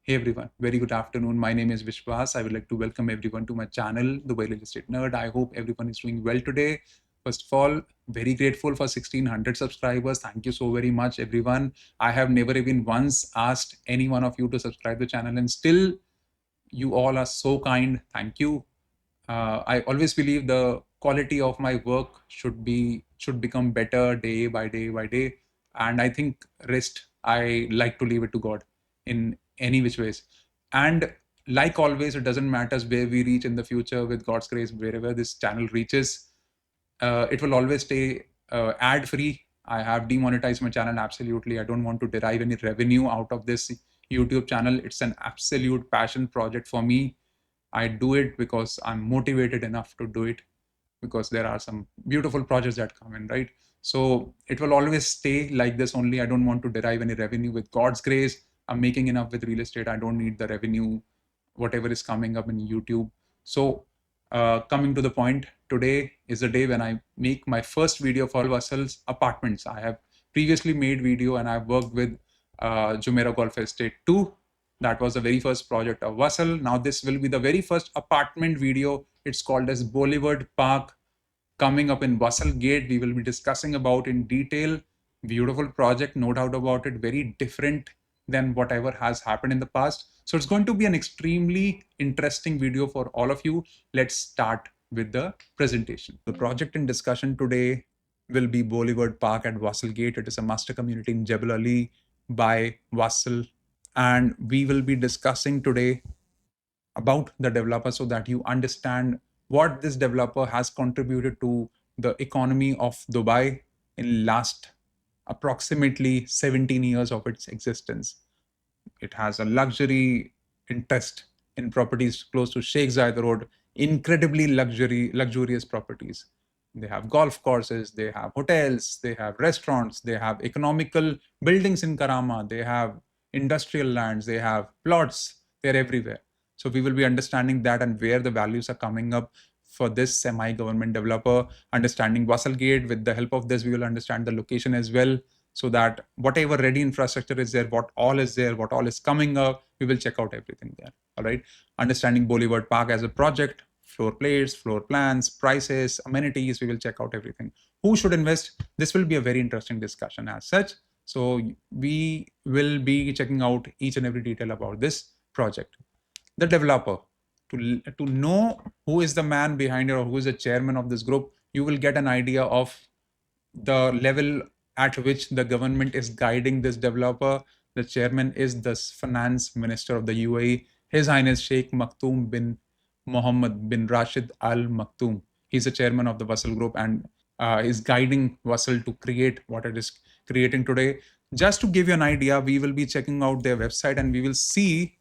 Hey everyone, very good afternoon. My name is Viswaas. I would like to welcome everyone to my channel, The Real Estate Nerd. I hope everyone is doing well today. First of all, very grateful for 1600 subscribers. Thank you so very much, everyone. I have never even once asked any one of you to subscribe to the channel, and still you all are so kind. Thank you. I always believe the quality of my work should become better day by day by day, and I think rest I like to leave it to God in any which ways. And like always, it doesn't matter where we reach in the future with God's grace, wherever this channel reaches, it will always stay ad free. I have demonetized my channel absolutely. I don't want to derive any revenue out of this YouTube channel. It's an absolute passion project for me. I do it because I'm motivated enough to do it, because there are some beautiful projects that come in, right? So it will always stay like this only. I don't want to derive any revenue. With God's grace, I'm making enough with real estate. I don't need the revenue, whatever is coming up in YouTube. So coming to the point, today is the day when I make my first video for Wasl's apartments. I have previously made video and I've worked with Jumeirah Golf Estate 2. That was the very first project of Wasl. Now this will be the very first apartment video. It's called as Boulevard Park, coming up in Wasl Gate. We will be discussing about in detail. Beautiful project, no doubt about it. Very different than whatever has happened in the past. So it's going to be an extremely interesting video for all of you. Let's start with the presentation. The project in discussion today will be Boulevard Park at Wasl Gate. It is a master community in Jebel Ali by Wasl, and we will be discussing today about the developer so that you understand what this developer has contributed to the economy of Dubai in last approximately 17 years of its existence. It has a luxury interest in properties close to Sheikh Zayed Road, incredibly luxurious properties. They have golf courses, they have hotels, they have restaurants, they have economical buildings in Karama, they have industrial lands, they have plots, they're everywhere. So we will be understanding that and where the values are coming up for this semi-government developer, understanding Wasl Gate. With the help of this, we will understand the location as well, so that whatever ready infrastructure is there, what all is there, what all is coming up, we will check out everything there. All right. Understanding Boulevard Park as a project, floor plates, floor plans, prices, amenities, we will check out everything. Who should invest? This will be a very interesting discussion as such. So we will be checking out each and every detail about this project. The developer, to know who is the man behind it or who is the chairman of this group, you will get an idea of the level at which the government is guiding this developer. The chairman is the finance minister of the UAE, His Highness Sheikh Maktoum bin Mohammed bin Rashid Al Maktoum. He's the chairman of the Wasl Group and is guiding Wasl to create what it is creating today. Just to give you an idea, we will be checking out their website and we will see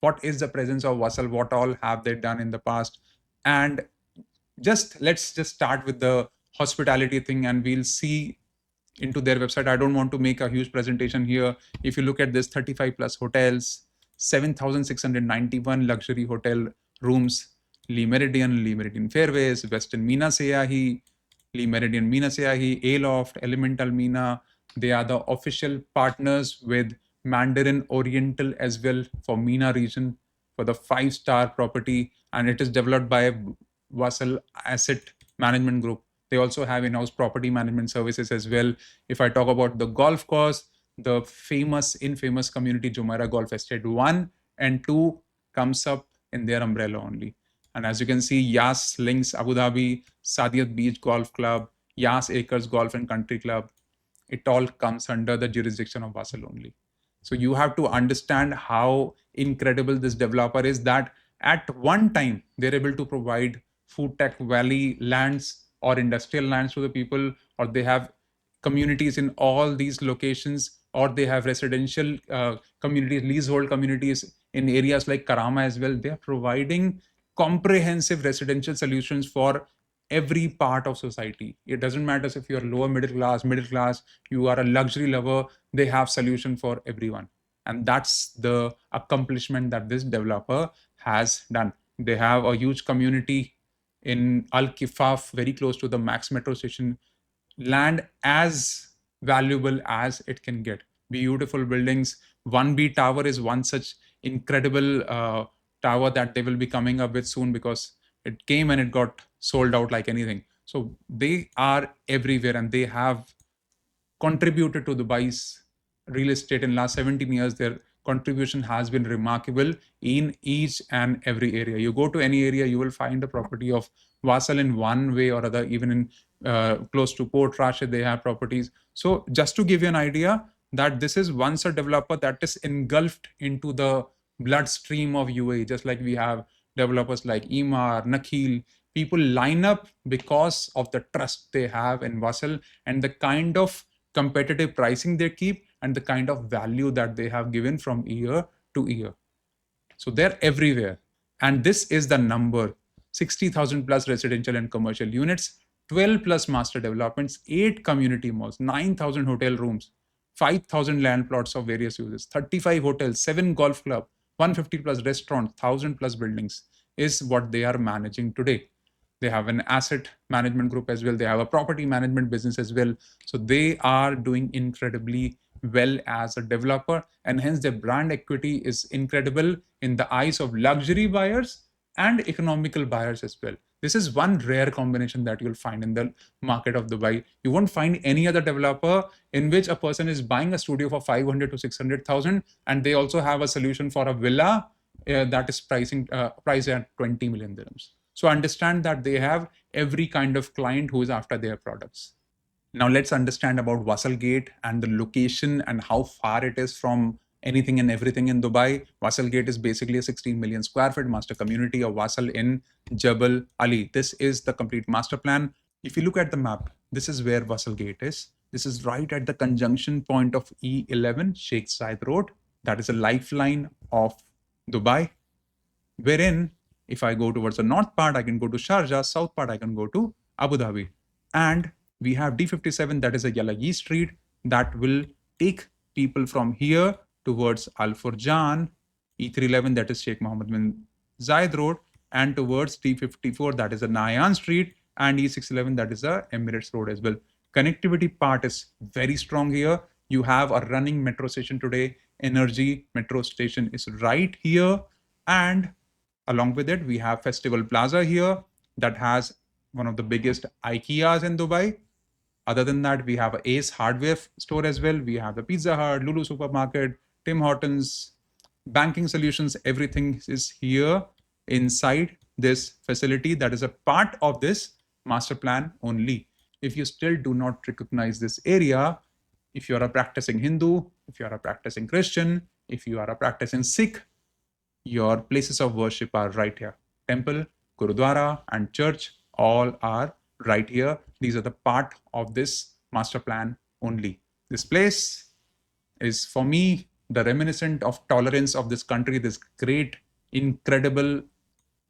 what is the presence of Wasl, what all have they done in the past. And let's just start with the hospitality thing and we'll see into their website. I don't want to make a huge presentation here. If you look at this, 35 plus hotels, 7,691 luxury hotel rooms, Lee Meridian Fairways, Western Mina Seyahi, Lee Meridian Mina Seyahi, Aloft, Elemental Mina. They are the official partners with Mandarin Oriental as well for Mina region for the 5-star property, and it is developed by Wasl Asset Management Group. They also have in-house property management services as well. If I talk about the golf course, the infamous community Jumeirah Golf Estate 1 and 2 comes up in their umbrella only. And as you can see, Yas Links Abu Dhabi, Sadiat Beach Golf Club, Yas Acres Golf and Country Club, it all comes under the jurisdiction of Wasl only. So you have to understand how incredible this developer is, that at one time they're able to provide food tech valley lands or industrial lands to the people, or they have communities in all these locations, or they have residential communities, leasehold communities in areas like Karama as well. They are providing comprehensive residential solutions for every part of society. It doesn't matter if you're lower middle class, you are a luxury lover, they have solution for everyone. And that's the accomplishment that this developer has done. They have a huge community in Al Kifaf, very close to the Max metro station, land as valuable as it can get. Beautiful buildings, 1B tower is one such incredible tower that they will be coming up with soon, because it came and it got sold out like anything. So they are everywhere, and they have contributed to Dubai's real estate in last 17 years. Their contribution has been remarkable in each and every area. You go to any area, you will find a property of Wasl in one way or other. Even in close to Port Rashid, they have properties. So just to give you an idea, that this is once a developer that is engulfed into the bloodstream of UAE, just like we have developers like Emar, Nakhil. People line up because of the trust they have in Wasl and the kind of competitive pricing they keep and the kind of value that they have given from year to year. So they're everywhere. And this is the number: 60,000 plus residential and commercial units, 12 plus master developments, 8 community malls, 9,000 hotel rooms, 5,000 land plots of various uses, 35 hotels, 7 golf club, 150 plus restaurants, 1,000 plus buildings is what they are managing today. They have an asset management group as well. They have a property management business as well. So they are doing incredibly well as a developer, and hence their brand equity is incredible in the eyes of luxury buyers and economical buyers as well. This is one rare combination that you'll find in the market of Dubai. You won't find any other developer in which a person is buying a studio for 500 to 600,000, and they also have a solution for a villa that is priced at 20 million dirhams. So understand that they have every kind of client who is after their products. Now let's understand about Wasl Gate and the location and how far it is from anything and everything in Dubai. Wasl Gate is basically a 16 million square feet master community of Wasl in Jebel Ali. This is the complete master plan. If you look at the map, this is where Wasl Gate is. This is right at the conjunction point of E11 Sheikh Zayed Road. That is a lifeline of Dubai, wherein if I go towards the north part, I can go to Sharjah, south part, I can go to Abu Dhabi. And we have D57, that is a Yalagi street that will take people from here towards Al Furjan, E311, that is Sheikh Mohammed bin Zayed Road, and towards D54, that is a Nayan street, and E611, that is a Emirates Road as well. Connectivity part is very strong here. You have a running metro station today. Energy metro station is right here, and along with it, we have Festival Plaza here that has one of the biggest IKEAs in Dubai. Other than that, we have an Ace hardware store as well. We have the Pizza Hut, Lulu Supermarket, Tim Hortons, banking solutions. Everything is here inside this facility that is a part of this master plan only. If you still do not recognize this area, if you are a practicing Hindu, if you are a practicing Christian, if you are a practicing Sikh, your places of worship are right here. Temple, Gurudwara, and church all are right here. These are the part of this master plan only. This place is, for me, the reminiscent of tolerance of this country, this great, incredible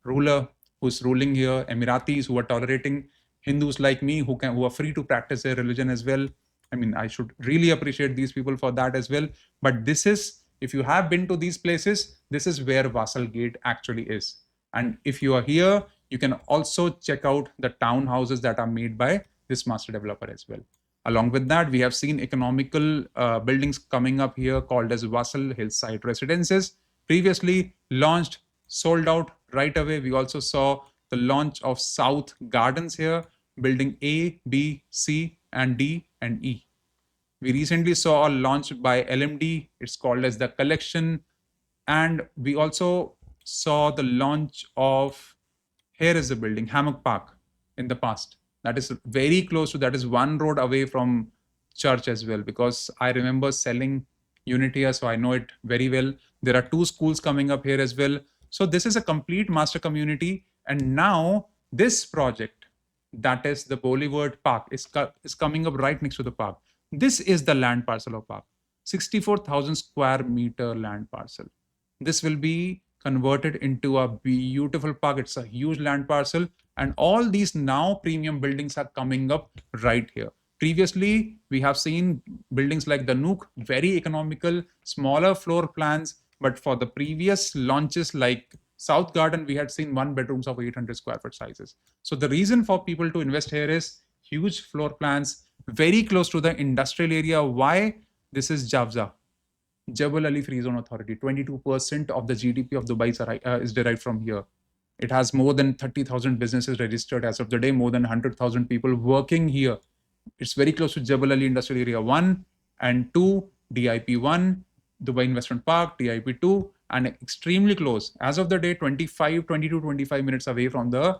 ruler who's ruling here, Emiratis who are tolerating Hindus like me who are free to practice their religion as well. I mean, I should really appreciate these people for that as well. But this is, if you have been to these places, this is where Wasl Gate actually is. And if you are here, you can also check out the townhouses that are made by this master developer as well. Along with that, we have seen economical buildings coming up here called as Wasl Hillside Residences. Previously launched, sold out right away. We also saw the launch of South Gardens here, building A, B, C, and D, and E. We recently saw a launch by LMD. It's called as the Collection. And we also saw the launch of, here is the building, Hammock Park, in the past. That is very close to, that is one road away from church as well, because I remember selling unit here, so I know it very well. There are 2 schools coming up here as well. So this is a complete master community. And now this project, that is the Boulevard Park, is coming up right next to the park. This is the land parcel of park, 64,000 square meter land parcel. This will be converted into a beautiful park. It's a huge land parcel, and all these now premium buildings are coming up right here. Previously, we have seen buildings like the Nook, very economical, smaller floor plans, but for the previous launches like South Garden, we had seen 1 bedrooms of 800 square foot sizes. So the reason for people to invest here is huge floor plans, very close to the industrial area. Why? This is Javza. Jebel Ali Free Zone Authority, 22% of the GDP of Dubai is derived from here. It has more than 30,000 businesses registered as of the day, more than 100,000 people working here. It's very close to Jebel Ali Industrial Area 1 and 2, DIP 1, Dubai Investment Park, DIP 2, and extremely close. As of the day, 25 minutes away from the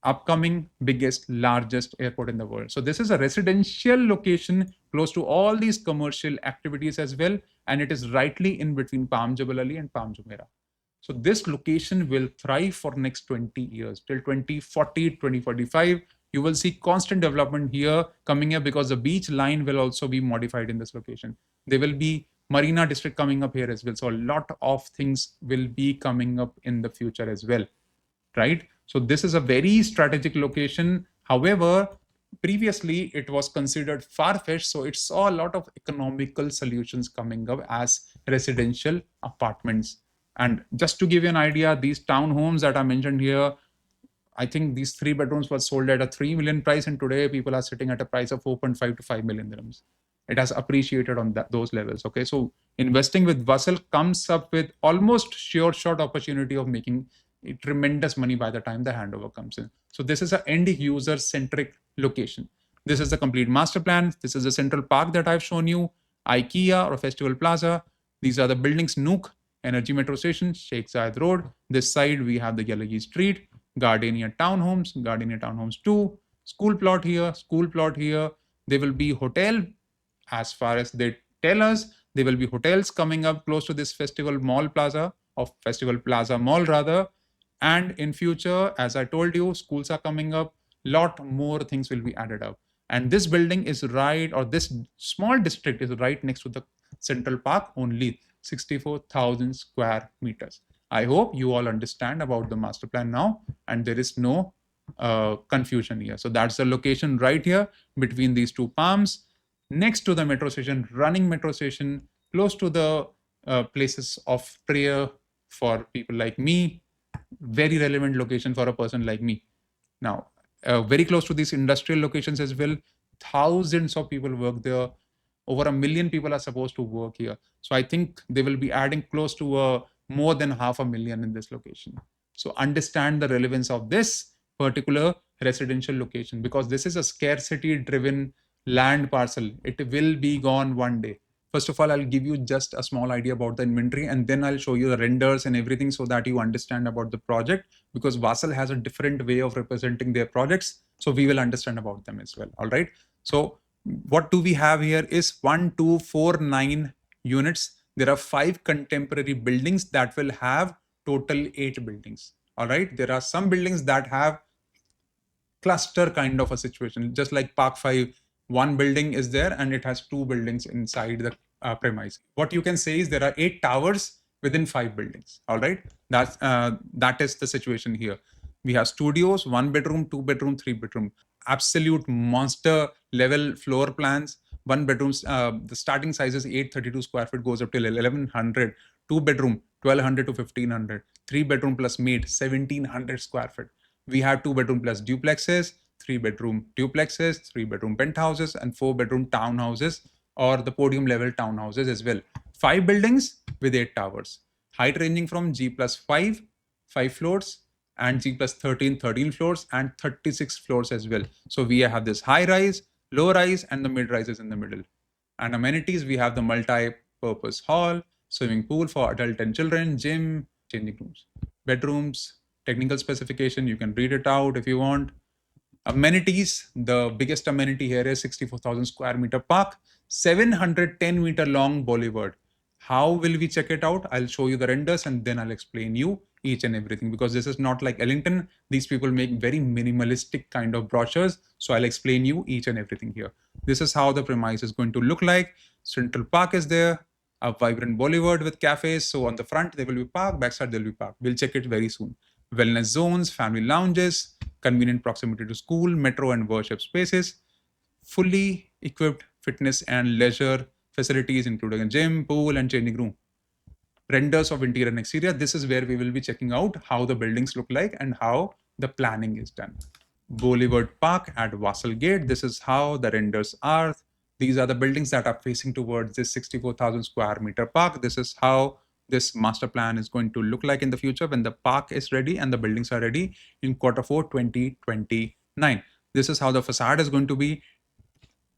upcoming biggest, largest airport in the world. So this is a residential location close to all these commercial activities as well. And it is rightly in between Palm Jebel Ali and Palm Jumeirah. So this location will thrive for next 20 years till 2040, 2045. You will see constant development here coming up because the beach line will also be modified in this location. There will be Marina district coming up here as well. So a lot of things will be coming up in the future as well, right? So this is a very strategic location. However, previously it was considered far-fetched, so it saw a lot of economical solutions coming up as residential apartments. And just to give you an idea, these townhomes that are mentioned here, I think these 3 bedrooms were sold at a 3 million price, and today people are sitting at a price of 4.5 to 5 million dirhams. It has appreciated on those levels. Okay, so investing with Wasl comes up with almost sure shot opportunity of making tremendous money by the time the handover comes in. So this is an end user centric location. This is the complete master plan. This is the central park that I've shown you, IKEA or Festival Plaza. These are the buildings: Nook, Energy Metro Station, Sheikh Zayed Road. This side we have the Yalagi Street, Gardenia Townhomes 2, school plot here, There will be hotel, as far as they tell us, there will be hotels coming up close to this Festival Plaza Mall rather. And in future, as I told you, schools are coming up, lot more things will be added up. And this building is right, or this small district is right next to the Central Park, only 64,000 square meters. I hope you all understand about the master plan now, and there is no confusion here. So that's the location right here between these two palms, next to the metro station, running metro station, close to the places of prayer for people like me. Very relevant location for a person like me. Now, very close to these industrial locations as well. Thousands of people work there. Over 1 million people are supposed to work here. So I think they will be adding close to more than 500,000 in this location. So understand the relevance of this particular residential location, because this is a scarcity driven land parcel. It will be gone one day. First of all, I'll give you just a small idea about the inventory, and then I'll show you the renders and everything so that you understand about the project, because Wasl has a different way of representing their projects. So we will understand about them as well. All right. So what do we have here is 1, 2, 4, 9 units. There are 5 contemporary buildings that will have total 8 buildings. All right. There are some buildings that have cluster kind of a situation, just like Park 5. One building is there and it has 2 buildings inside the premise. What you can say is there are 8 towers within 5 buildings. All right. That is the situation here. We have studios, 1 bedroom, 2 bedroom, 3 bedroom, absolute monster level floor plans. 1 bedrooms, the starting size is 832 square feet, goes up till 1100. 2 bedroom, 1200 to 1500. 3 bedroom plus maid, 1700 square feet. We have 2 bedroom plus duplexes, 3 bedroom duplexes, 3 bedroom penthouses, and 4 bedroom townhouses, or the podium level townhouses as well. 5 buildings with 8 towers. Height ranging from G plus 5 floors, and G plus 13 floors, and 36 floors as well. So we have this high rise, low rise, and the mid rises in the middle. And amenities, we have the multi-purpose hall, swimming pool for adult and children, gym, changing rooms, bedrooms, technical specification, you can read it out if you want. Amenities, the biggest amenity here is 64,000 square meter park, 710 meter long boulevard. How will we check it out? I'll show you the renders and then I'll explain you each and everything, because this is not like Ellington. These people make very minimalistic kind of brochures. So I'll explain you each and everything here. This is how the premise is going to look like. Central Park is there, a vibrant boulevard with cafes. So on the front, there will be park, backside there will be park. We'll check it very soon. Wellness zones, family lounges, convenient proximity to school, metro and worship spaces, fully equipped fitness and leisure facilities, including a gym, pool, and changing room. Renders of interior and exterior. This is where we will be checking out how the buildings look like and how the planning is done. Boulevard Park at Wasl Gate. This is how the renders are. These are the buildings that are facing towards this 64,000 square meter park. This is how this master plan is going to look like in the future when the park is ready and the buildings are ready in Q4 2029. This is how the facade is going to be.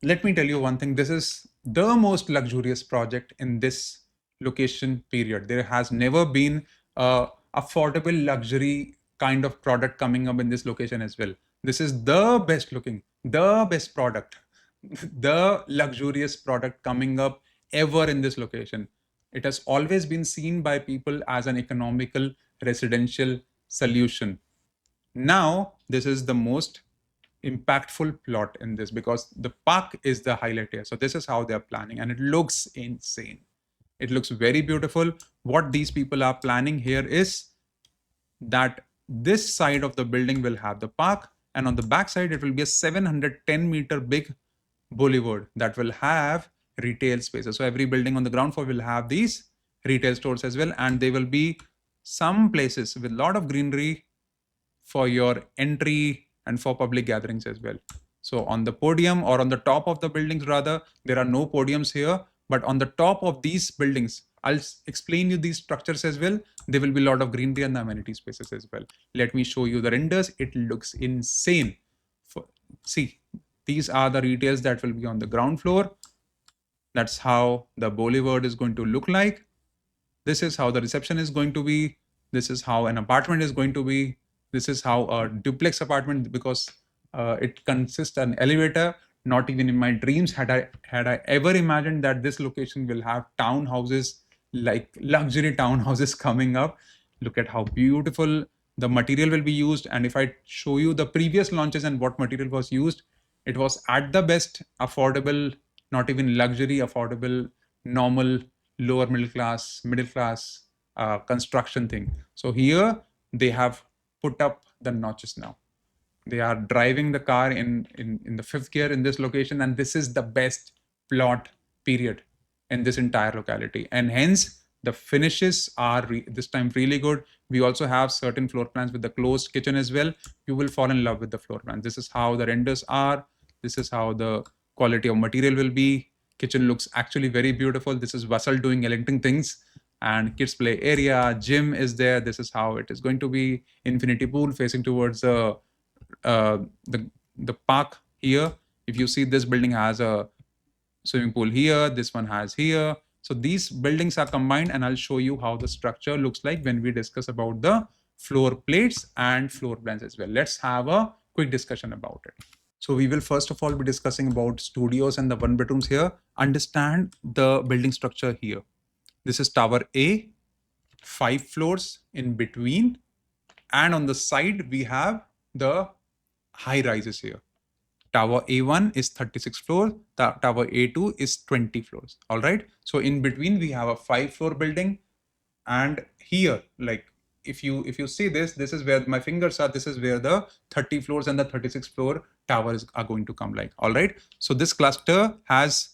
Let me tell you one thing. This is the most luxurious project in this location period. There has never been a affordable luxury kind of product coming up in this location as well. This is the best looking, the best product, the luxurious product coming up ever in this location. It has always been seen by people as an economical residential solution. Now, this is the most impactful plot in this because the park is the highlight here. So this is how they're planning and it looks insane. It looks very beautiful. What these people are planning here is that this side of the building will have the park and on the back side it will be a 710-meter big boulevard that will have retail spaces. So every building on the ground floor will have these retail stores as well, and there will be some places with a lot of greenery for your entry and for public gatherings as well. So on the podium or on the top of the buildings rather, there are no podiums here, but on the top of these buildings, I'll explain you these structures as well. There will be a lot of greenery and the amenity spaces as well. Let me show you the renders. It looks insane. See, these are the retails that will be on the ground floor. That's how the boulevard is going to look like. This is how the reception is going to be. This is how an apartment is going to be. This is how a duplex apartment, because it consists an elevator. Not even in my dreams had I ever imagined that this location will have townhouses, like luxury townhouses coming up. Look at how beautiful the material will be used. And if I show you the previous launches and what material was used, it was at the best affordable, not even luxury, affordable, normal, lower middle class construction thing. So here they have put up the notches now. They are driving the car in the fifth gear in this location, and this is the best plot period in this entire locality. And hence the finishes are this time really good. We also have certain floor plans with the closed kitchen as well. You will fall in love with the floor plan. This is how the renders are. This is how the quality of material will be. Kitchen looks actually very beautiful. This is Wasl doing electric things. And kids play area, gym is there. This is how it is going to be. Infinity pool facing towards the park here. If you see, this building has a swimming pool here, this one has here. So these buildings are combined, and I'll show you how the structure looks like when we discuss about the floor plates and floor plans as well. Let's have a quick discussion about it. So we will first of all be discussing about studios and the one bedrooms here. Understand the building structure here. This is tower A, 5 floors in between, and on the side we have the high rises here. Tower A1 is 36 floors, tower A2 is 20 floors. All right. So in between we have a 5-floor building, and here, like if you see this is where my fingers are. This is where the 30 floors and the 36 floor towers are going to come like. All right. So this cluster has,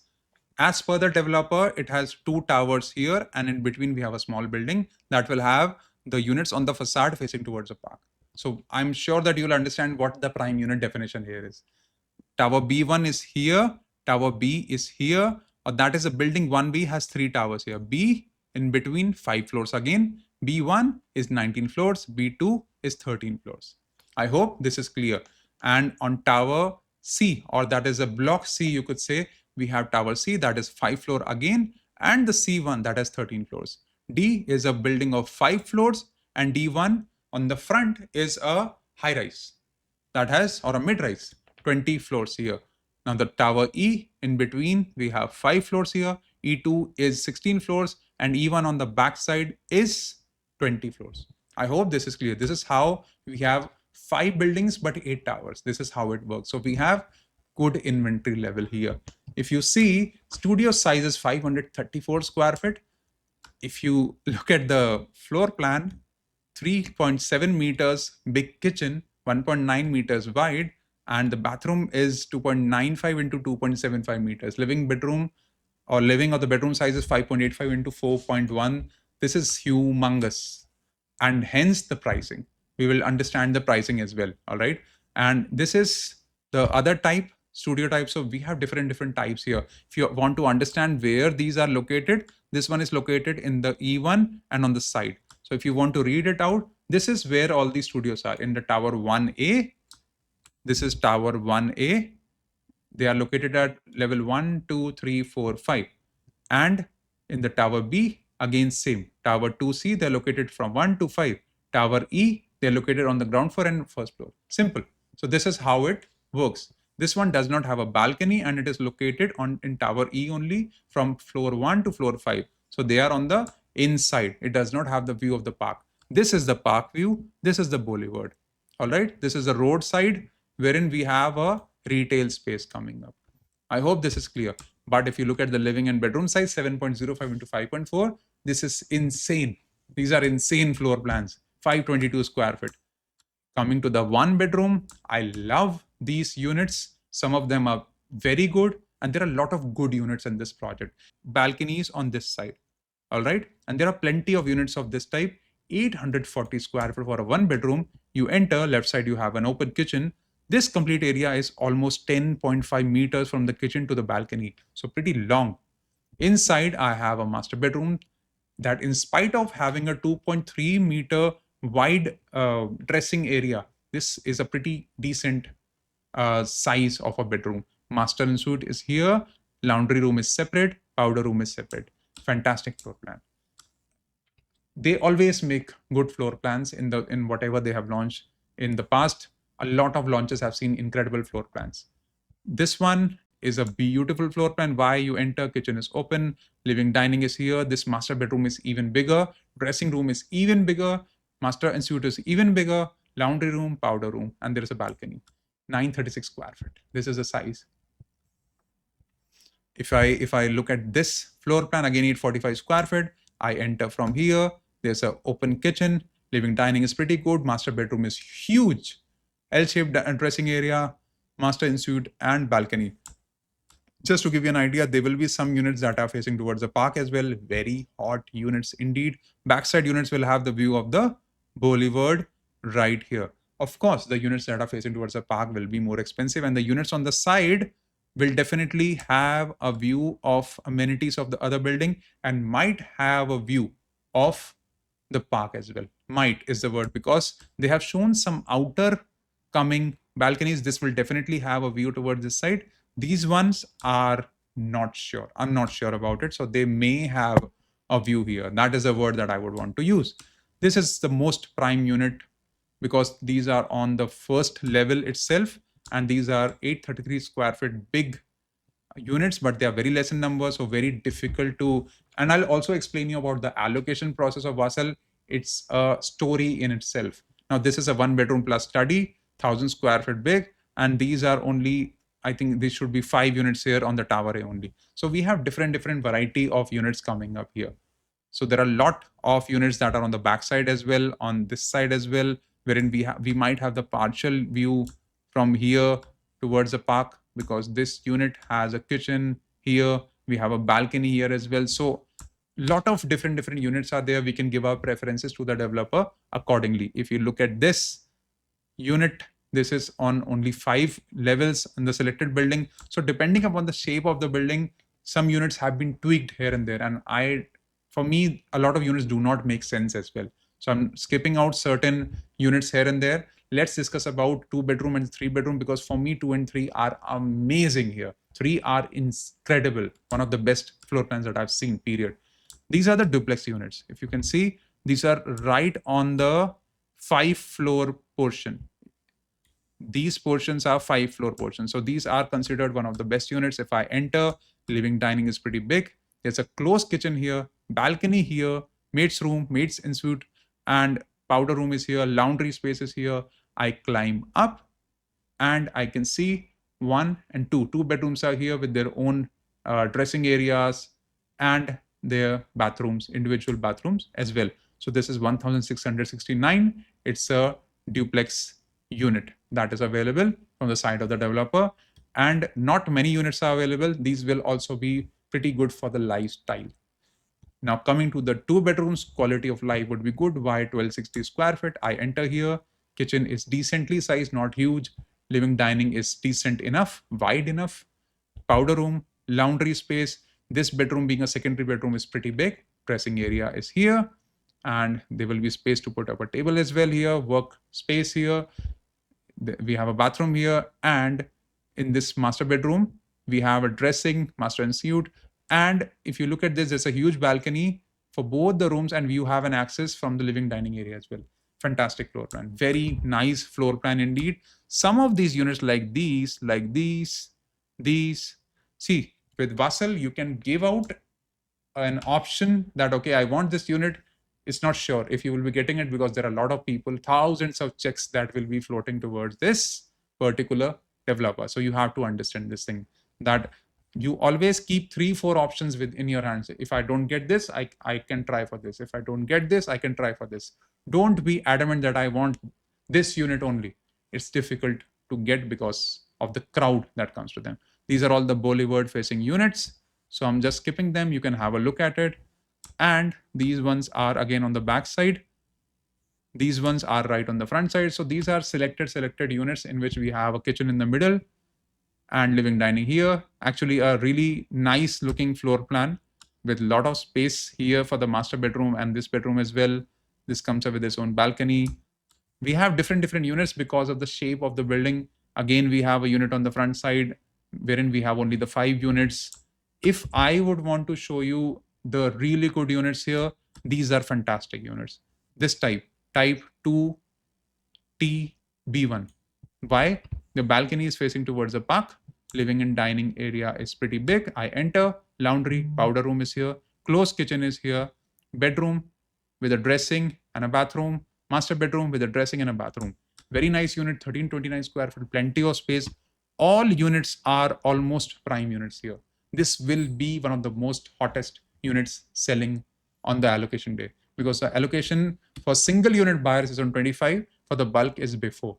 as per the developer, it has 2 towers here, and in between we have a small building that will have the units on the facade facing towards the park. So I'm sure that you'll understand what the prime unit definition here is. Tower B1 is here, tower B is here, or that is a building 1B has 3 towers here. B in between 5 floors again, B1 is 19 floors, B2 is 13 floors. I hope this is clear. And on tower C, or that is a block C, you could say, we have tower C that is 5 floor again, and the C1 that has 13 floors. D is a building of 5 floors, and D1 on the front is a high rise that has, or a mid rise, 20 floors here. Now the tower E, in between we have 5 floors here, E2 is 16 floors, and E1 on the back side is 20 floors. I hope this is clear. This is how we have 5 buildings but 8 towers. This is how it works. So we have good inventory level here. If you see, studio size is 534 square feet. If you look at the floor plan, 3.7 meters big kitchen, 1.9 meters wide, and the bathroom is 2.95 into 2.75 meters. Living or the bedroom size is 5.85 into 4.1. This is humongous. And hence the pricing. We will understand the pricing as well. All right. And this is the other type. studio types. So we have different types here. If you want to understand where these are located, this one is located in the E1 and on the side. So if you want to read it out, this is where all these studios are. In the tower 1A, this is tower 1A. They are located at level 1, 2, 3, 4, 5. And in the tower B, again same. Tower 2C, they're located from 1 to 5. Tower E, they're located on the ground floor and first floor. Simple. So this is how it works. This one does not have a balcony and it is located in tower E only from floor 1 to floor 5. So they are on the inside. It does not have the view of the park. This is the park view. This is the boulevard. All right. This is the roadside wherein we have a retail space coming up. I hope this is clear. But if you look at the living and bedroom size, 7.05 into 5.4, this is insane. These are insane floor plans, 522 square feet. Coming to the one bedroom, I love these units. Some of them are very good, and there are a lot of good units in this project. Balconies on this side, all right? And there are plenty of units of this type. 840 square feet for a one bedroom. You enter, left side you have an open kitchen. This complete area is almost 10.5 meters from the kitchen to the balcony. So pretty long. Inside, I have a master bedroom that, in spite of having a 2.3 meter wide dressing area, this is a pretty decent size of a bedroom. Master and suite is here. Laundry room is separate. Powder room is separate. Fantastic floor plan. They always make good floor plans in whatever they have launched in the past. A lot of launches have seen incredible floor plans. This one is a beautiful floor plan. Why? You enter, kitchen is open, living dining is here. This master bedroom is even bigger. Dressing room is even bigger. Master and suite is even bigger. Laundry room, powder room, and there is a balcony. 936 square feet. This is the size. If I look at this floor plan, again 845 square feet. I enter from here. There's an open kitchen. Living dining is pretty good. Master bedroom is huge. L-shaped dressing area, master in suite, and balcony. Just to give you an idea, there will be some units that are facing towards the park as well. Very hot units indeed. Backside units will have the view of the boulevard right here. Of course, the units that are facing towards the park will be more expensive, and the units on the side will definitely have a view of amenities of the other building and might have a view of the park as well. Might is the word, because they have shown some outer coming balconies. This will definitely have a view towards this side. These ones are not sure. I'm not sure about it. So they may have a view here. That is a word that I would want to use. This is the most prime unit because these are on the first level itself, and these are 833 square feet big units, but they are very less in number, so very difficult to. And I'll also explain you about the allocation process of Wasl. It's a story in itself. Now, this is a one bedroom plus study, 1,000 square feet big, and these are only, I think there should be 5 units here on the tower A only. So we have different variety of units coming up here. So there are a lot of units that are on the back side as well, on this side as well, wherein we might have the partial view from here towards the park, because this unit has a kitchen here. We have a balcony here as well. So lot of different units are there. We can give our preferences to the developer accordingly. If you look at this unit, this is on only 5 levels in the selected building. So depending upon the shape of the building, some units have been tweaked here and there. And for me, a lot of units do not make sense as well. So I'm skipping out certain units here and there. Let's discuss about 2 bedroom and 3 bedroom, because for me, 2 and 3 are amazing here. 3 are incredible. One of the best floor plans that I've seen, period. These are the duplex units. If you can see, these are right on the 5-floor portion. These portions are 5-floor portions. So these are considered one of the best units. If I enter, living dining is pretty big. There's a closed kitchen here, balcony here, maid's room, maid's en suite, and powder room is here, laundry space is here. I climb up and I can see 1 and 2. 2 bedrooms are here with their own dressing areas and their bathrooms, individual bathrooms as well. So this is 1,669. It's a duplex unit that is available from the side of the developer, and not many units are available. These will also be pretty good for the lifestyle. Now coming to the 2 bedrooms, quality of life would be good. Why? 1,260 square feet. I enter here. Kitchen is decently sized, not huge. Living dining is decent enough, wide enough. Powder room, laundry space. This bedroom being a secondary bedroom is pretty big. Dressing area is here. And there will be space to put up a table as well here, work space here. We have a bathroom here. And in this master bedroom, we have a dressing, master and suite. And if you look at this, there's a huge balcony for both the rooms, and you have an access from the living dining area as well. Fantastic floor plan. Very nice floor plan indeed. Some of these units like these, these. See, with Wasl, you can give out an option that, okay, I want this unit. It's not sure if you will be getting it because there are a lot of people, thousands of checks that will be floating towards this particular developer. So you have to understand this thing, that you always keep 3-4 options within your hands. If I don't get this, I can try for this. If I don't get this, I can try for this. Don't be adamant that I want this unit only. It's difficult to get because of the crowd that comes to them. These are all the boulevard facing units. So I'm just skipping them. You can have a look at it. And these ones are again on the back side. These ones are right on the front side. So these are selected units in which we have a kitchen in the middle and living dining here. Actually a really nice looking floor plan with a lot of space here for the master bedroom and this bedroom as well. This comes up with its own balcony. We have different units because of the shape of the building. Again, we have a unit on the front side wherein we have only the 5 units. If I would want to show you the really good units here, these are fantastic units. This type 2TB1. Why? The balcony is facing towards the park. Living and dining area is pretty big. I enter, laundry, powder room is here, closed kitchen is here, bedroom with a dressing and a bathroom, master bedroom with a dressing and a bathroom. Very nice unit, 1329 square feet, plenty of space. All units are almost prime units here. This will be one of the most hottest units selling on the allocation day, because the allocation for single unit buyers is on 25, for the bulk is before.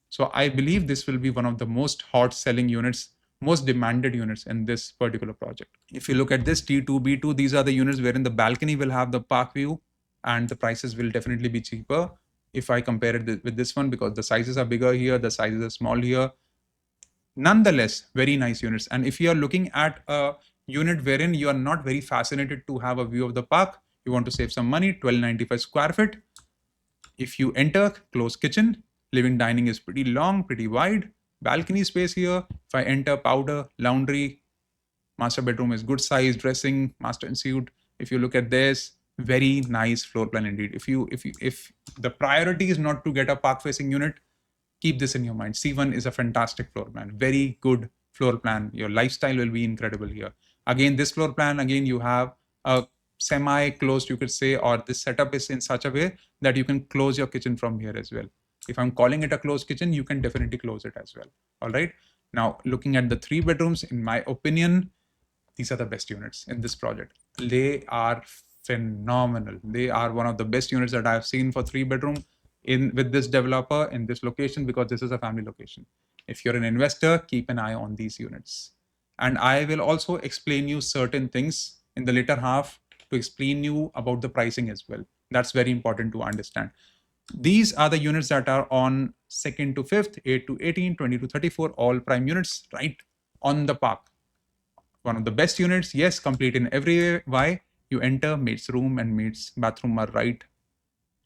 So I believe this will be one of the most hot selling units, most demanded units in this particular project. If you look at this T2B2, these are the units wherein the balcony will have the park view and the prices will definitely be cheaper if I compare it with this one, because the sizes are bigger here, the sizes are small here. Nonetheless, very nice units. And if you are looking at a unit wherein you are not very fascinated to have a view of the park, you want to save some money, 1295 square feet. If you enter, closed kitchen, living dining is pretty long, pretty wide, balcony space here. If I enter, powder, laundry, master bedroom is good size, dressing, master and suite. If you look at this, very nice floor plan indeed. If the priority is not to get a park facing unit, keep this in your mind. C1 is a fantastic floor plan, very good floor plan. Your lifestyle will be incredible here. Again, this floor plan, again, you have a semi-closed, you could say, or this setup is in such a way that you can close your kitchen from here as well. If I'm calling it a closed kitchen, you can definitely close it as well. All right. Now, looking at the 3 bedrooms, in my opinion, these are the best units in this project. They are phenomenal. They are one of the best units that I've seen for 3 bedroom with this developer in this location, because this is a family location. If you're an investor, keep an eye on these units. And I will also explain you certain things in the later half to explain you about the pricing as well. That's very important to understand. These are the units that are on 2nd to 5th, 8 to 18, 20 to 34, all prime units right on the park. One of the best units, yes, complete in every way. Why? You enter, maid's room and maid's bathroom are right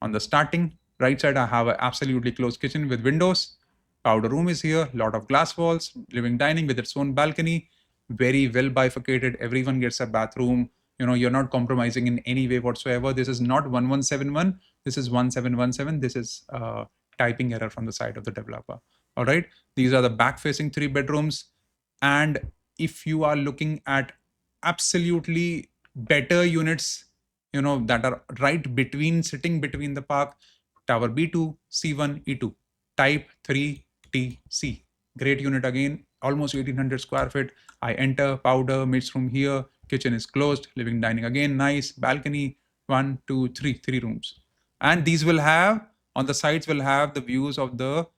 on the starting. Right side, I have an absolutely closed kitchen with windows. Powder room is here, lot of glass walls, living dining with its own balcony, very well bifurcated. Everyone gets a bathroom. You know, you're not compromising in any way whatsoever. This is not 1171. This is 1717. This is typing error from the side of the developer. All right. These are the back facing 3 bedrooms. And if you are looking at absolutely better units, you know, that are right between, sitting between the park, Tower B2, C1, E2, type 3TC. Great unit again, almost 1800 square feet. I enter, powder, maid's room here, kitchen is closed, living dining again, nice, balcony, 1, 2, 3, 3 rooms. And these will have, on the sides will have the views of the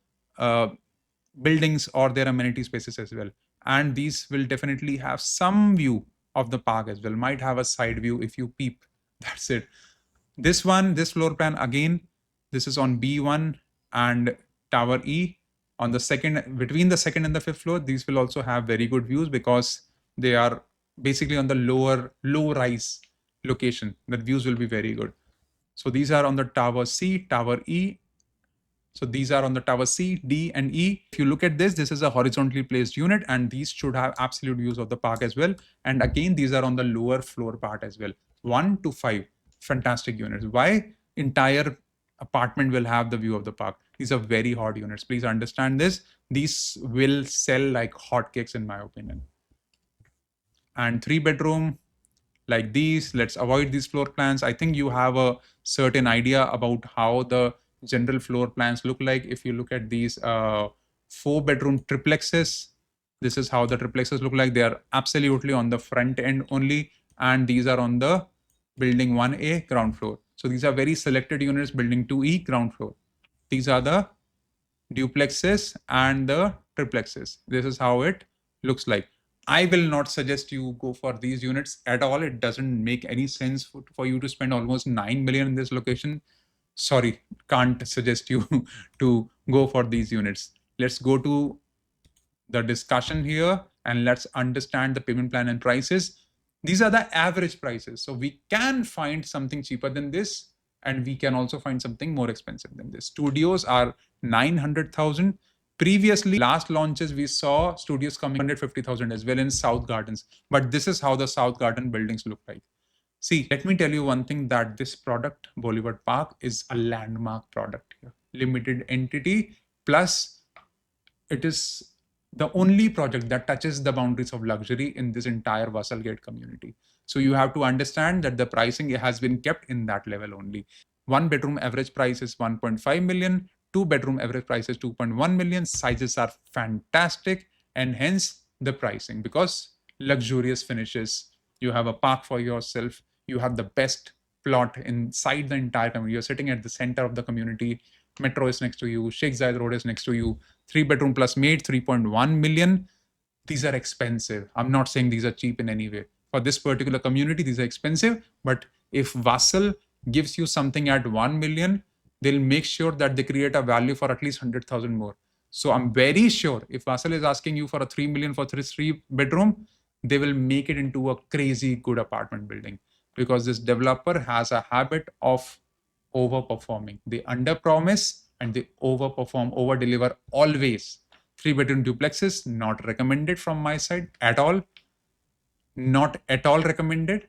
buildings or their amenity spaces as well. And these will definitely have some view of the park as well. Might have a side view if you peep. That's it. This one, this floor plan again, this is on B1 and Tower E On the second, between the second and the fifth floor, these will also have very good views because they are basically on the low rise location. The views will be very good. So these are on the tower C, tower E. So these are on the tower C, D, and E. If you look at this, this is a horizontally placed unit, and these should have absolute views of the park as well. And again, these are on the lower floor part as well. 1 to 5, fantastic units. Why? Entire apartment will have the view of the park. These are very hot units. Please understand this. These will sell like hotcakes, in my opinion. And 3-bedroom, like these. Let's avoid these floor plans. I think you have a certain idea about how the general floor plans look like. If you look at these 4-bedroom triplexes, this is how the triplexes look like. They are absolutely on the front end only, and these are on the building 1A ground floor. So these are very selected units, building 2E ground floor. These are the duplexes and the triplexes. This is how it looks like. I will not suggest you go for these units at all. It doesn't make any sense for you to spend almost 9 million in this location. Sorry, can't suggest you to go for these units. Let's go to the discussion here and let's understand the payment plan and prices. These are the average prices. So we can find something cheaper than this, and we can also find something more expensive than this. Studios are 900,000. Previously, last launches, we saw studios coming 150,000 as well in South Gardens. But this is how the South Garden buildings look like. See, let me tell you one thing, that this product, Boulevard Park, is a landmark product here. Limited entity, plus it is the only project that touches the boundaries of luxury in this entire Wasl Gate community. So you have to understand that the pricing has been kept in that level only. 1-bedroom average price is 1.5 million. 2-bedroom average price is 2.1 million. Sizes are fantastic, and hence the pricing, because luxurious finishes. You have a park for yourself. You have the best plot inside the entire community. You're sitting at the center of the community. Metro is next to you. Sheikh Zayed Road is next to you. 3-bedroom plus made, 3.1 million. These are expensive. I'm not saying these are cheap in any way. For this particular community, these are expensive. But if Wasl gives you something at 1 million, they'll make sure that they create a value for at least 100,000 more. So I'm very sure if Wasl is asking you for a 3 million for 3-bedroom, they will make it into a crazy good apartment building, because this developer has a habit of overperforming. They underpromise and they overperform, overdeliver always. 3-bedroom duplexes, not recommended from my side at all. Not at all recommended.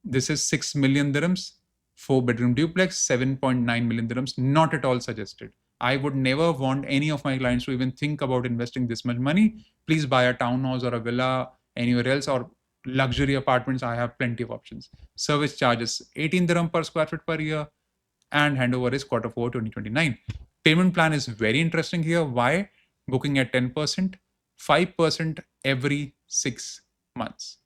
This is 6 million dirhams. 4-bedroom duplex, 7.9 million dirhams. Not at all suggested. I would never want any of my clients to even think about investing this much money. Please buy a townhouse or a villa anywhere else, or luxury apartments. I have plenty of options. Service charges 18 dirham per square foot per year, and handover is Q4 2029. Payment plan is very interesting here. Why? Booking at 10%, 5% every 6 months.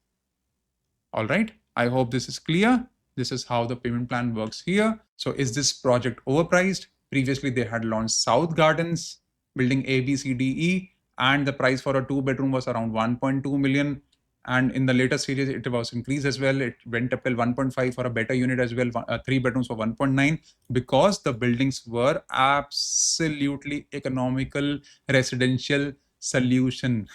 All right. I hope this is clear. This is how the payment plan works here. So is this project overpriced? Previously, they had launched South Gardens, building A, B, C, D, E, and the price for a 2-bedroom was around 1.2 million. And in the later stages, it was increased as well. It went up till 1.5 for a better unit as well. 3 bedrooms for 1.9, because the buildings were absolutely economical residential solution.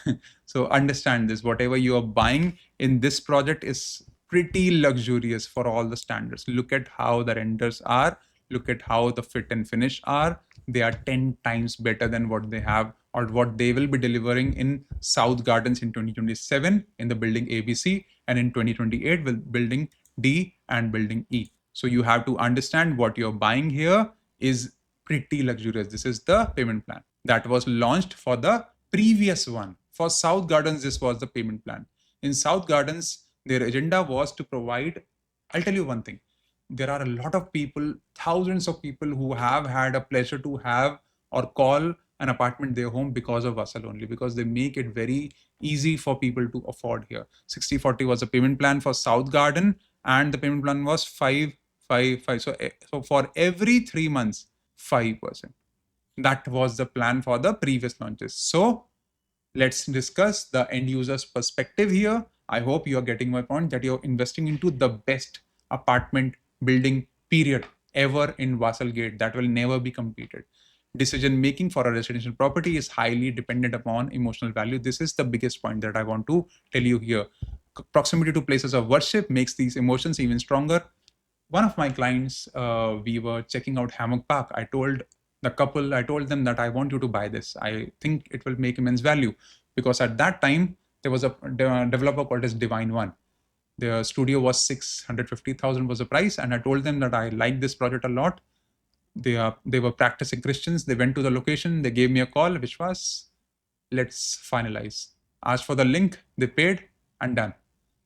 So understand this. Whatever you are buying in this project is pretty luxurious for all the standards. Look at how the renders are. Look at how the fit and finish are. They are 10 times better than what they have or what they will be delivering in South Gardens in 2027 in the building ABC, and in 2028 with building D and building E. So you have to understand what you're buying here is pretty luxurious. This is the payment plan that was launched for the previous one. For South Gardens, this was the payment plan. In South Gardens, their agenda was to provide, I'll tell you one thing. There are a lot of people, thousands of people who have had a pleasure to have or call an apartment their home because of Wasl only, because they make it very easy for people to afford here. 60/40 was a payment plan for South Garden, and the payment plan was 5-5-5. So for every 3 months, 5%. That was the plan for the previous launches. So let's discuss the end user's perspective here. I hope you're getting my point, that you're investing into the best apartment building period ever in Wasl Gate that will never be competed. decision making for a residential property is highly dependent upon emotional value. This is the biggest point that I want to tell you here. Proximity to places of worship makes these emotions even stronger. One of my clients, we were checking out Hammock Park. I told them that I want you to buy this. I think it will make immense value, because at that time there was a developer called as Divine One. The studio was 650,000 was the price, and I told them that I like this project a lot. They were practicing Christians. They went to the location. They gave me a call. Viswaas, let's finalize. Asked for the link. They paid and done.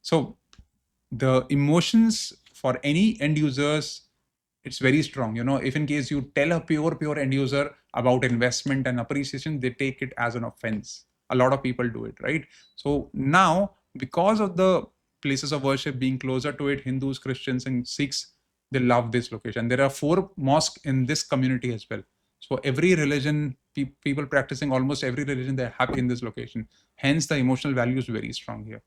So the emotions for any end users, it's very strong. If in case you tell a pure end user about investment and appreciation, they take it as an offense. A lot of people do it, right? So now, because of the places of worship being closer to it, Hindus, Christians, and Sikhs, they love this location. There are 4 mosques in this community as well. So every religion, people practicing almost every religion, they're happy in this location. Hence, the emotional value is very strong here.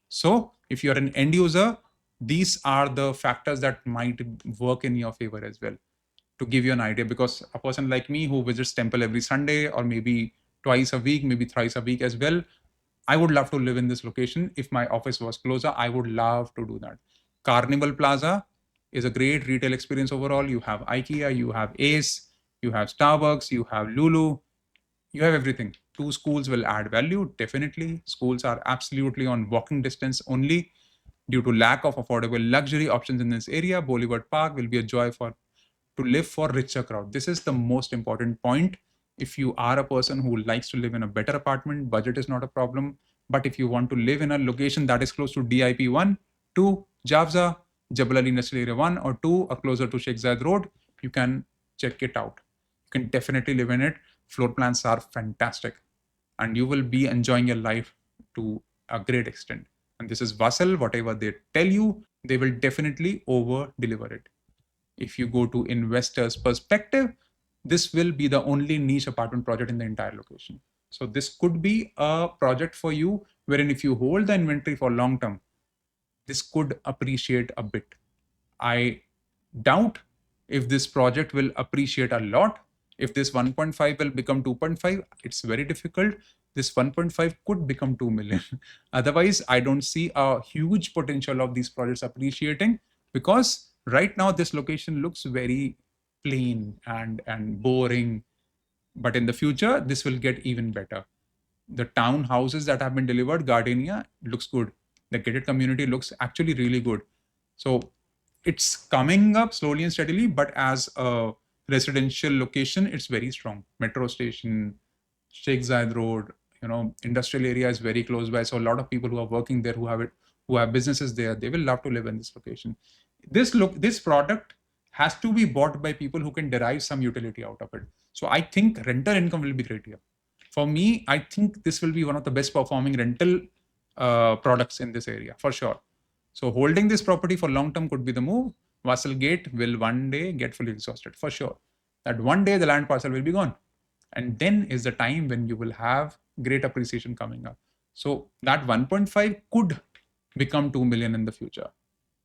So if you're an end user, these are the factors that might work in your favor as well. To give you an idea, because a person like me who visits temple every Sunday, or maybe twice a week, maybe thrice a week as well, I would love to live in this location. If my office was closer, I would love to do that. Carnival Plaza is a great retail experience overall. You have IKEA, you have Ace, you have Starbucks, you have Lulu, you have everything. 2 schools will add value, definitely. Schools are absolutely on walking distance only. Due to lack of affordable luxury options in this area, Boulevard Park will be a joy to live for richer crowd. This is the most important point. If you are a person who likes to live in a better apartment, budget is not a problem. But if you want to live in a location that is close to DIP 1, 2, Javza, Jabal Ali Industrial Area 1 or 2, or closer to Sheikh Zayed Road, you can check it out. You can definitely live in it. Floor plans are fantastic, and you will be enjoying your life to a great extent. And this is Wasl. Whatever they tell you, they will definitely over deliver it. If you go to investors' perspective, this will be the only niche apartment project in the entire location. So this could be a project for you, wherein if you hold the inventory for long term, this could appreciate a bit. I doubt if this project will appreciate a lot. If this 1.5 will become 2.5, it's very difficult. This 1.5 could become 2 million. Otherwise, I don't see a huge potential of these projects appreciating, because right now this location looks very plain and boring. But in the future, this will get even better. The townhouses that have been delivered, Gardenia, looks good. The gated community looks actually really good. So it's coming up slowly and steadily, but as a residential location, it's very strong. Metro station, Sheikh Zayed Road, industrial area is very close by. So a lot of people who are working there, who have businesses there, they will love to live in this location. This product has to be bought by people who can derive some utility out of it. So I think rental income will be great here. For me, I think this will be one of the best performing rental products in this area for sure. So holding this property for long term could be the move. Wasl Gate will one day get fully exhausted for sure. That one day the land parcel will be gone. And then is the time when you will have great appreciation coming up. So that 1.5 could become 2 million in the future.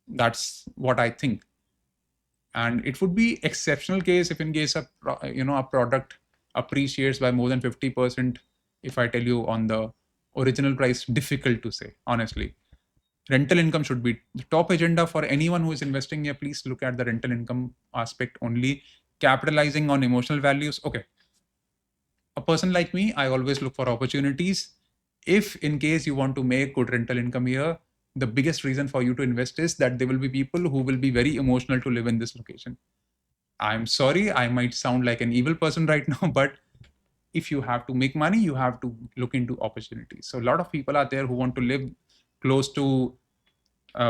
That's what I think. And it would be exceptional case if in case a product appreciates by more than 50%. If I tell you on the original price, difficult to say, honestly. Rental income should be the top agenda for anyone who is investing here. Please look at the rental income aspect only. Capitalizing on emotional values. Okay. A person like me, I always look for opportunities. If in case you want to make good rental income here, the biggest reason for you to invest is that there will be people who will be very emotional to live in this location. I'm sorry, I might sound like an evil person right now, but if you have to make money, you have to look into opportunities. So a lot of people are there who want to live close to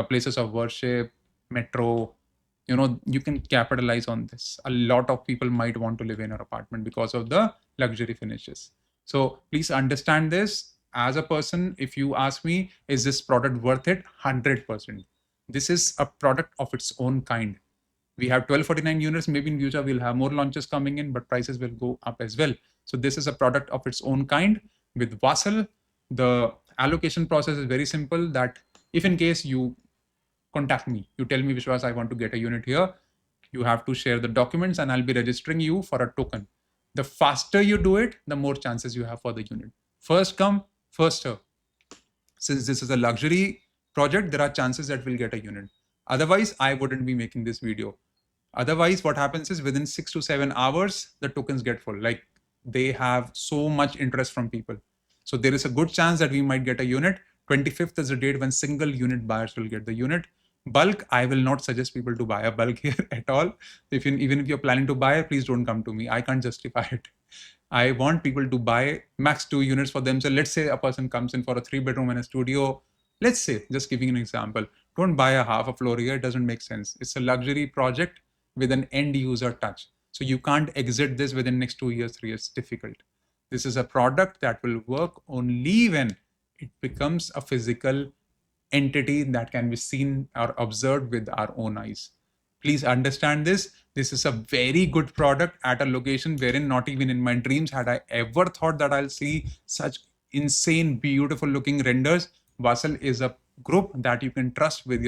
places of worship, metro. You can capitalize on this. A lot of people might want to live in an apartment because of the luxury finishes. So please understand this. As a person, if you ask me, is this product worth it? 100%. This is a product of its own kind. We have 1249 units. Maybe in future we'll have more launches coming in, but prices will go up as well. So this is a product of its own kind. With Wasl, the allocation process is very simple. That if in case you contact me, you tell me, Viswaas, I want to get a unit here, you have to share the documents and I'll be registering you for a token. The faster you do it, the more chances you have for the unit. First come, first serve. Since this is a luxury project, there are chances that we'll get a unit. Otherwise, I wouldn't be making this video. Otherwise, what happens is within 6 to 7 hours, the tokens get full. Like they have so much interest from people. So there is a good chance that we might get a unit. 25th is the date when single unit buyers will get the unit. Bulk, I will not suggest people to buy a bulk here at all. Even if you're planning to buy, please don't come to me. I can't justify it. I want people to buy max 2 units for themselves. Let's say a person comes in for a 3-bedroom and a studio. Let's say, just giving an example, don't buy a half a floor here. It doesn't make sense. It's a luxury project with an end user touch. So you can't exit this within next 2 years, 3 years. It's difficult. This is a product that will work only when it becomes a physical entity that can be seen or observed with our own eyes. Please understand this. This is a very good product at a location wherein not even in my dreams had I ever thought that I'll see such insane, beautiful looking renders. Wasl is a group that you can trust with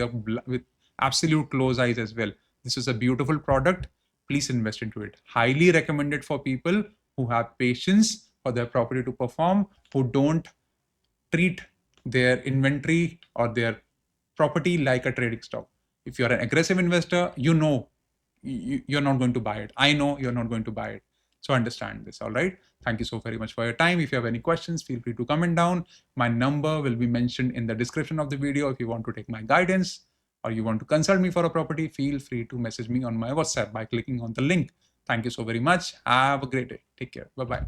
with absolute close eyes as well. This is a beautiful product. Please invest into it. Highly recommended for people who have patience for their property to perform, who don't treat their inventory or their property like a trading stock. If you're an aggressive investor, you know you're not going to buy it. I know you're not going to buy it. So understand this, all right? Thank you so very much for your time. If you have any questions, feel free to comment down. My number will be mentioned in the description of the video. If you want to take my guidance or you want to consult me for a property, feel free to message me on my WhatsApp by clicking on the link. Thank you so very much. Have a great day. Take care. Bye-bye.